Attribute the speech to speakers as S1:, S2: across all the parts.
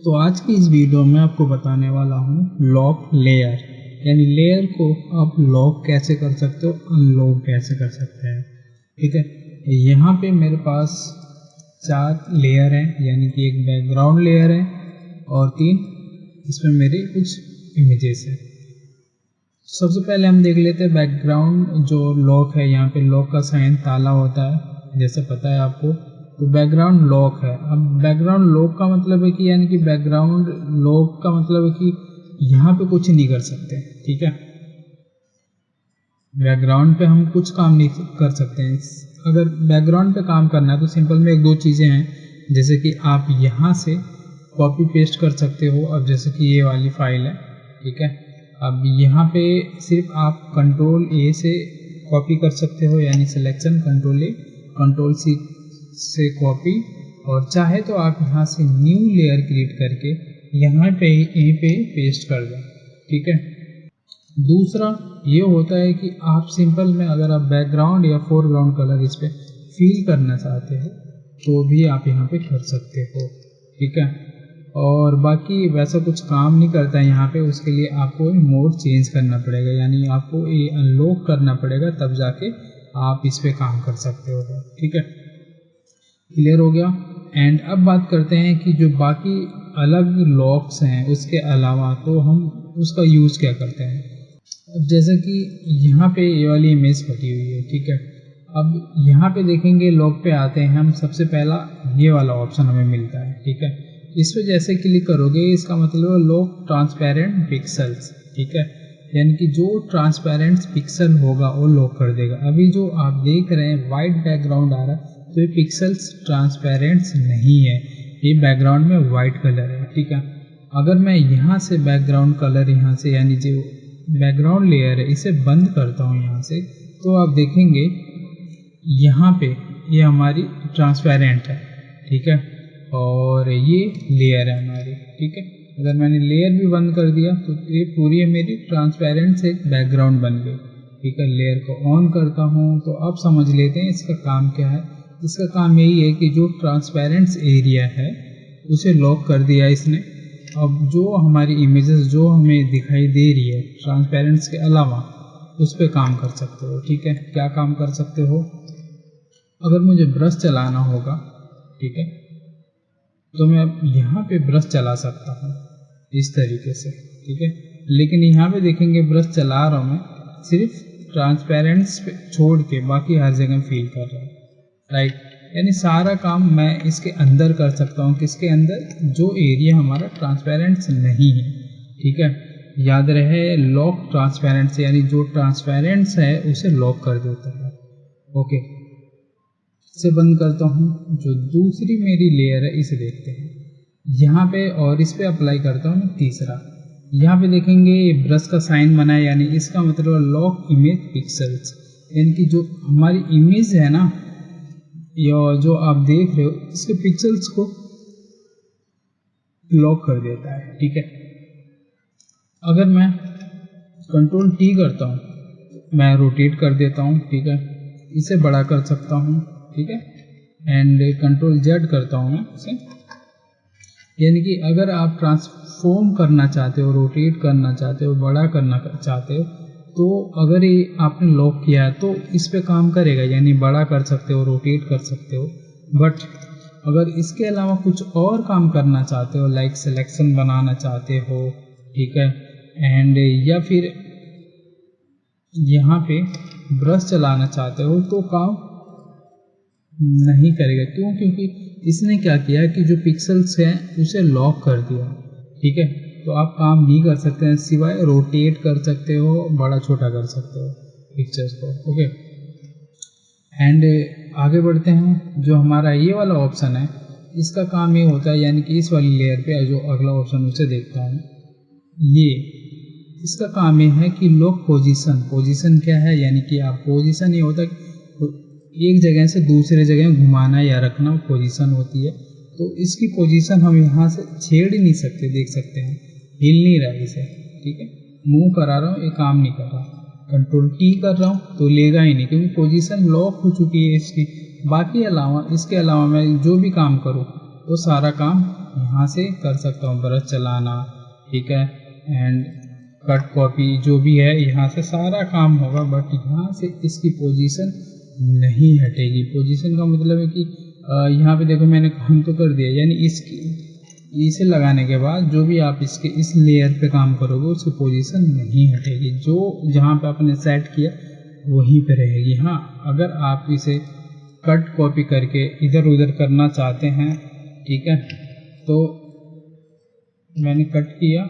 S1: तो आज की इस वीडियो में आपको बताने वाला हूँ लॉक लेयर, यानी लेयर को आप लॉक कैसे कर सकते हो, अनलॉक कैसे कर सकते हैं। ठीक है, यहाँ पे मेरे पास 4 लेयर हैं, यानी कि एक बैकग्राउंड लेयर है और 3 इसमें मेरे कुछ इमेजेस हैं। सबसे पहले हम देख लेते हैं बैकग्राउंड जो लॉक है। यहाँ पे लॉक का साइन ताला होता है, जैसे पता है आपको। तो बैकग्राउंड लॉक है। अब बैकग्राउंड लॉक का मतलब है कि यानी कि बैकग्राउंड लॉक का मतलब है कि यहाँ पे कुछ नहीं कर सकते। ठीक है, बैकग्राउंड पे हम कुछ काम नहीं कर सकते हैं। अगर बैकग्राउंड पे काम करना है तो सिंपल में 1-2 चीज़ें हैं, जैसे कि आप यहाँ से कॉपी पेस्ट कर सकते हो। अब जैसे कि ये वाली फाइल है, ठीक है, अब यहाँ पे सिर्फ आप Ctrl+A से कॉपी कर सकते हो, यानी सिलेक्शन Ctrl+A Ctrl+C से कॉपी, और चाहे तो आप यहाँ से न्यू लेयर क्रिएट करके यहाँ पे यहीं पे पेस्ट कर दें। ठीक है, दूसरा ये होता है कि आप सिंपल में अगर आप बैकग्राउंड या फोरग्राउंड कलर इस पर फिल करना चाहते हो तो भी आप यहाँ पे कर सकते हो। ठीक है, और बाकी वैसा कुछ काम नहीं करता है यहाँ पे। उसके लिए आपको मोड चेंज करना पड़ेगा, यानी आपको ये अनलॉक करना पड़ेगा, तब जाके आप इस पे काम कर सकते हो। ठीक है, क्लियर हो गया। एंड अब बात करते हैं कि जो बाकी अलग लॉक्स हैं उसके अलावा तो हम उसका यूज़ क्या करते हैं। अब जैसे कि यहाँ पे ये वाली इमेज फटी हुई है, ठीक है, अब यहाँ पे देखेंगे लॉक पे आते हैं हम। सबसे पहला ये वाला ऑप्शन हमें मिलता है। ठीक है, इस पे जैसे क्लिक करोगे इसका मतलब है लॉक ट्रांसपेरेंट पिक्सल्स। ठीक है, यानी कि जो ट्रांसपेरेंट पिक्सल होगा वो लॉक कर देगा। अभी जो आप देख रहे हैं वाइट बैकग्राउंड आ रहा है, तो ये पिक्सल्स ट्रांसपेरेंट्स नहीं है, ये बैकग्राउंड में वाइट कलर है। ठीक है, अगर मैं यहाँ से बैकग्राउंड कलर यहाँ से यानी जो बैकग्राउंड लेयर है इसे बंद करता हूँ यहाँ से, तो आप देखेंगे यहाँ पे ये हमारी ट्रांसपेरेंट है। ठीक है, और ये लेयर है हमारी। ठीक है, अगर मैंने लेयर भी बंद कर दिया तो ये पूरी मेरी ट्रांसपेरेंट से एक बैकग्राउंड बन गई। ठीक है, लेयर को ऑन करता हूँ तो अब समझ लेते हैं इसका काम क्या है। इसका काम यही है कि जो ट्रांसपेरेंट एरिया है उसे लॉक कर दिया इसने। अब जो हमारी इमेजेस जो हमें दिखाई दे रही है ट्रांसपेरेंट्स के अलावा, उस पर काम कर सकते हो। ठीक है, क्या काम कर सकते हो, अगर मुझे ब्रश चलाना होगा, ठीक है, तो मैं यहाँ पे ब्रश चला सकता हूँ इस तरीके से। ठीक है, लेकिन यहाँ पे देखेंगे ब्रश चला रहा हूँ मैं, सिर्फ ट्रांसपेरेंट्स पे छोड़ के बाकी हर जगह फील कर रहा हूँ। राइट, यानी सारा काम मैं इसके अंदर कर सकता हूँ। किसके अंदर, जो एरिया हमारा ट्रांसपेरेंट्स नहीं है। ठीक है, याद रहे लॉक ट्रांसपेरेंट्स, यानी जो ट्रांसपेरेंट्स है उसे लॉक कर देता है। ओके, इसे बंद करता हूँ। जो दूसरी मेरी लेयर है इसे देखते हैं यहाँ पे, और इस पे अप्लाई करता हूँ तीसरा। यहाँ पे देखेंगे ब्रश का साइन बना है, यानी इसका मतलब लॉक इमेज पिक्सल्स, यानी कि जो हमारी इमेज है ना, या जो आप देख रहे हो इसके पिक्सल्स को लॉक कर देता है। ठीक है, अगर मैं Ctrl+T करता हूँ, मैं रोटेट कर देता हूँ। ठीक है, इसे बड़ा कर सकता हूँ। ठीक है, एंड Ctrl+Z करता हूँ मैं इसे, यानी कि अगर आप ट्रांसफॉर्म करना चाहते हो, रोटेट करना चाहते हो, बड़ा करना चाहते हो, तो अगर ये आपने लॉक किया है तो इस पे काम करेगा, यानी बड़ा कर सकते हो, रोटेट कर सकते हो। बट अगर इसके अलावा कुछ और काम करना चाहते हो, लाइक सिलेक्शन बनाना चाहते हो, ठीक है, एंड या फिर यहाँ पे ब्रश चलाना चाहते हो, तो काम नहीं करेगा। क्यों, क्योंकि इसने क्या किया कि जो पिक्सल्स हैं उसे लॉक कर दिया। ठीक है, तो आप काम नहीं कर सकते हैं, सिवाय रोटेट कर सकते हो, बड़ा छोटा कर सकते हो पिक्चर्स को। ओके, एंड आगे बढ़ते हैं। जो हमारा ये वाला ऑप्शन है इसका काम ये होता है, यानी कि इस वाली लेयर पे जो अगला ऑप्शन उसे देखता हूँ, ये इसका काम ये है कि लॉक पोजीशन। पोजीशन क्या है, यानी कि आप पोजीशन ये होता है एक जगह से दूसरे जगह घुमाना या रखना पोजीशन होती है। तो इसकी पोजीशन हम यहाँ से छेड़ ही नहीं सकते, देख सकते हैं हिल नहीं रहा है इसे। ठीक है, मूव करा रहा हूँ, ये काम नहीं कर रहा। Ctrl+T कर रहा हूँ तो लेगा ही नहीं, क्योंकि पोजीशन लॉक हो चुकी है इसकी। बाकी इसके अलावा मैं जो भी काम करूँ वो सारा काम यहाँ से कर सकता हूँ, ब्रश चलाना, ठीक है, एंड कट कॉपी जो भी है यहाँ से सारा काम होगा। बट यहाँ से इसकी पोजीशन नहीं हटेगी। पोजीशन का मतलब है कि यहाँ पे देखो मैंने काम तो कर दिया, यानी इसे लगाने के बाद जो भी आप इसके इस लेयर पे काम करोगे उसकी पोजीशन नहीं हटेगी, जो जहाँ पे आपने सेट किया वहीं पे रहेगी। हाँ, अगर आप इसे कट कॉपी करके इधर उधर करना चाहते हैं, ठीक है, तो मैंने कट किया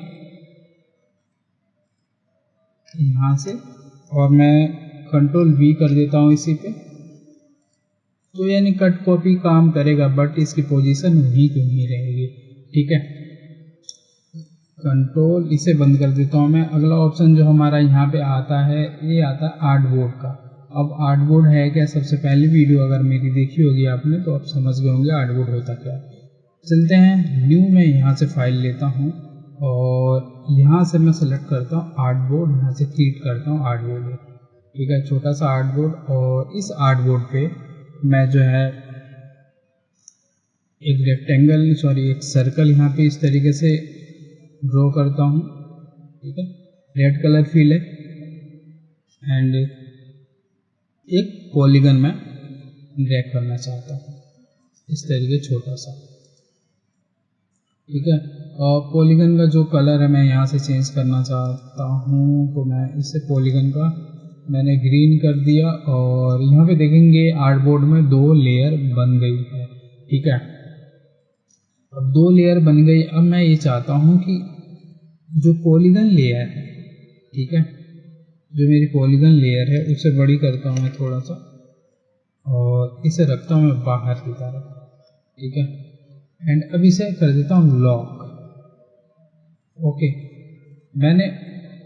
S1: यहाँ से और मैं कंट्रोल V कर देता हूँ इसी पे, तो यानी कट कॉपी काम करेगा बट इसकी पोजीशन वहीं की वहीं रहेगी, ठीक है। कंट्रोल इसे बंद कर देता हूँ मैं। अगला ऑप्शन जो हमारा यहाँ पे आता है ये आता है आर्टबोर्ड का। अब आर्टबोर्ड है क्या, सबसे पहली वीडियो अगर मेरी देखी होगी आपने तो आप समझ गए होंगे आर्टबोर्ड होता क्या है। चलते हैं न्यू में, यहाँ से फाइल लेता हूँ और यहाँ से मैं सेलेक्ट करता हूँ आर्टबोर्ड, यहाँ से क्लिक करता हूँ आर्टबोर्ड, ठीक है, छोटा सा आर्टबोर्ड। और इस आर्टबोर्ड पे मैं जो है एक रेक्टेंगल एक सर्कल यहाँ पे इस तरीके से ड्रॉ करता हूँ, ठीक है, रेड कलर फिल है, एंड एक पॉलीगन मैं ड्रैग करना चाहता हूँ इस तरीके छोटा सा, ठीक है। और पॉलीगन का जो कलर है मैं यहाँ से चेंज करना चाहता हूँ, तो मैं इससे पॉलीगन का मैंने ग्रीन कर दिया। और यहाँ पे देखेंगे आर्टबोर्ड में 2 लेयर बन गई है, ठीक है। अब 2 लेयर बन गई। अब मैं ये चाहता हूँ कि जो पॉलीगन लेयर है, ठीक है, जो मेरी पॉलीगन लेयर है उसे बड़ी करता हूँ मैं थोड़ा सा और इसे रखता हूँ मैं बाहर की तरफ, ठीक है, एंड अब इसे कर देता हूँ लॉक। ओके, मैंने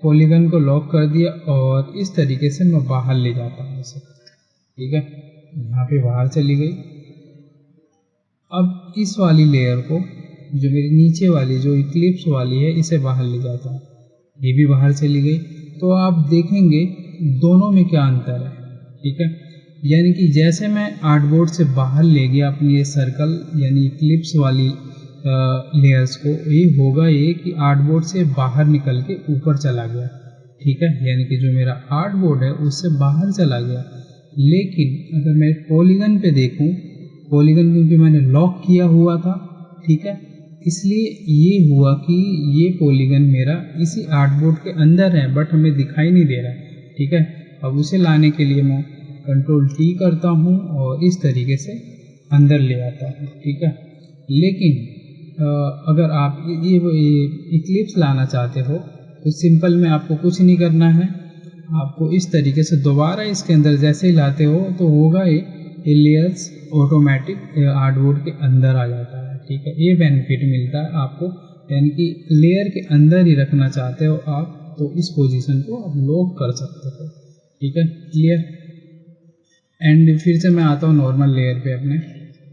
S1: पॉलीगन को लॉक कर दिया और इस तरीके से मैं बाहर ले जाता हूँ इसे, ठीक है, यहाँ पे बाहर चली गई। अब इस वाली लेयर को जो मेरी नीचे वाली जो इक्लिप्स वाली है इसे बाहर ले जाता हूँ, ये भी बाहर चली गई। तो आप देखेंगे दोनों में क्या अंतर है, ठीक है, यानी कि जैसे मैं आर्टबोर्ड से बाहर ले गया अपनी ये सर्कल यानी इक्लिप्स वाली लेयर्स को, ये होगा ये कि आर्टबोर्ड से बाहर निकल के ऊपर चला गया, ठीक है, यानी कि जो मेरा आर्टबोर्ड है उससे बाहर चला गया। लेकिन अगर मैं पॉलीगन पे देखूं, पॉलीगन क्योंकि मैंने लॉक किया हुआ था, ठीक है, इसलिए ये हुआ कि ये पॉलीगन मेरा इसी आर्टबोर्ड के अंदर है बट हमें दिखाई नहीं दे रहा है, ठीक है। अब उसे लाने के लिए मैं कंट्रोल T करता हूँ और इस तरीके से अंदर ले आता हूँ, ठीक है। लेकिन अगर आप ये इक्लिप्स लाना चाहते हो तो सिंपल में आपको कुछ नहीं करना है, आपको इस तरीके से दोबारा इसके अंदर जैसे ही लाते हो तो होगा ये लेयर्स ऑटोमेटिक आर्टबोर्ड के अंदर आ जाता है, ठीक है। ये बेनिफिट मिलता है आपको, यानी कि लेयर के अंदर ही रखना चाहते हो आप तो इस पोजीशन को आप लॉक कर सकते हो, ठीक है, क्लियर। एंड फिर से मैं आता हूँ नॉर्मल लेयर पे अपने,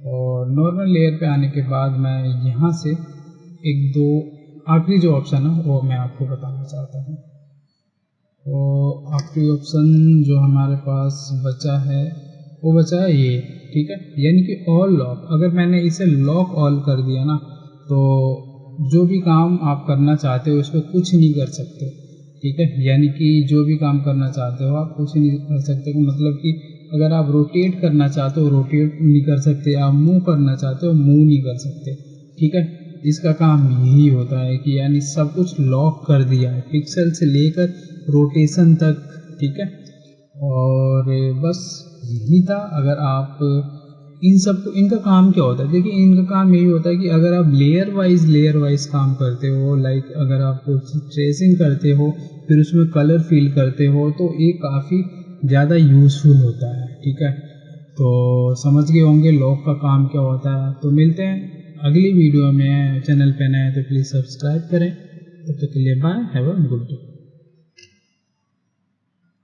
S1: और नॉर्मल लेयर पे आने के बाद मैं यहाँ से एक दो आखिरी जो ऑप्शन है वो मैं आपको बताना चाहता हूँ। तो आखिरी ऑप्शन जो हमारे पास बचा है वो बचा है ये, ठीक है, यानी कि ऑल लॉक। अगर मैंने इसे लॉक ऑल कर दिया ना तो जो भी काम आप करना चाहते हो उस पर कुछ नहीं कर सकते, ठीक है, यानी कि जो भी काम करना चाहते हो आप कुछ नहीं कर सकते। मतलब कि अगर आप रोटेट करना चाहते हो रोटेट नहीं कर सकते, आप मूव करना चाहते हो मूव नहीं कर सकते, ठीक है। इसका काम यही होता है कि यानी सब कुछ लॉक कर दिया है पिक्सल से लेकर रोटेशन तक, ठीक है। और बस यही था। अगर आप इन सब को, इनका काम क्या होता है, देखिए इनका काम यही होता है कि अगर आप लेयर वाइज काम करते हो, लाइक अगर आप ट्रेसिंग करते हो फिर उसमें कलर फिल करते हो तो ये काफ़ी ज़्यादा यूज़फुल होता है, ठीक है। तो समझ गए होंगे लॉक का काम क्या होता है। तो मिलते हैं अगली वीडियो में। चैनल पे नए तो प्लीज़ सब्सक्राइब करें। तब तक के लिए bye, have a good day.